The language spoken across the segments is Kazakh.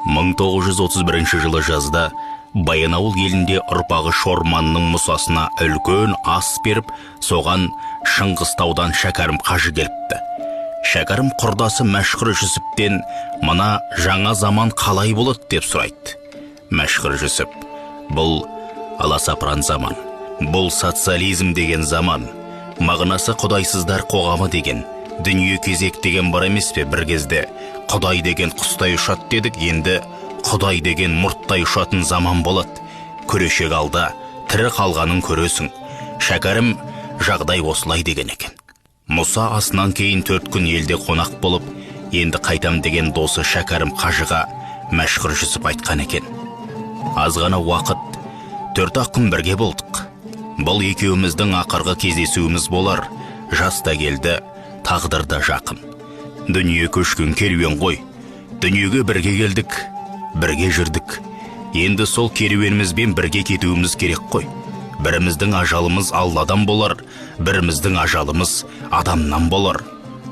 1931 жылы жазда Баянауыл елінде ұрпағы Шорманның мұсасына үлкен ас беріп, соған Шыңғыстаудан Шәкәрім қажы келіпті. Шәкәрім құрдасы Мәшһүр Жүсіптен мына жаңа заман қалай болады деп сұрайды. Мәшһүр Жүсіп: бұл аласапыран заман, бұл социализм деген заман, мағынасы құдайсыздар қоғамы деген, дүние кезек деген бар емес пе? Бір кезде құдай деген құстай ұшат дедік, енді құдай деген мұрттай ұшатын заман болады. Көрешек алда тірі қалғанын көресің. Шәкәрім жағдай осылай деген екен. Мұса асынан кейін 4 күн елде қонақ болып, енді қайтам деген досы Шәкәрім қажыға Мәшһүр Жүсіп айтқан екен: азғана уақыт 4-ақ күн бірге болдық. Бұл екеуміздің ақырғы кездесуіміз болар. Жас та келді, тағдыр да жақын. Дүние көшкен керуен ғой. Дүниеге бірге келдік, бірге жүрдік. Енді сол керуенімізбен бірге кетуіміз керек қой. Біріміздің ажалымыз Алладан болар, біріміздің ажалымыз адамнан болар.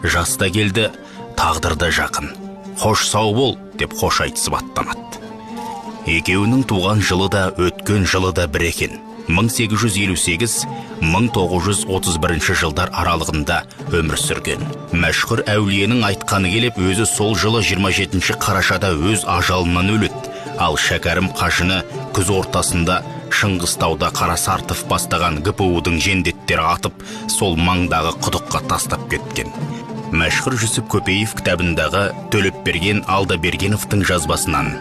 Жас та келді, тағдыр да жақын. Хош сау бол деп хош айтысып аттанады. Екеуінің туған жылы да өткен жылы да бір екен. 1858-1931 жылдар аралығында өмір сүрген. Мәшһүр әулиенің айтқаны келіп, өзі сол жылы 27 қарашада өз ажалынан өледі. Ал Шәкәрім қажыны күз ортасында Шыңғыстауда Қарасартов бастаған ГПУ-дың жендеттері атып, сол маңдағы құдыққа тастап кеткен. Мәшһүр Жүсіп Көпеев кітабындағы Төлепберген Алдабергеновтың жазбасынан: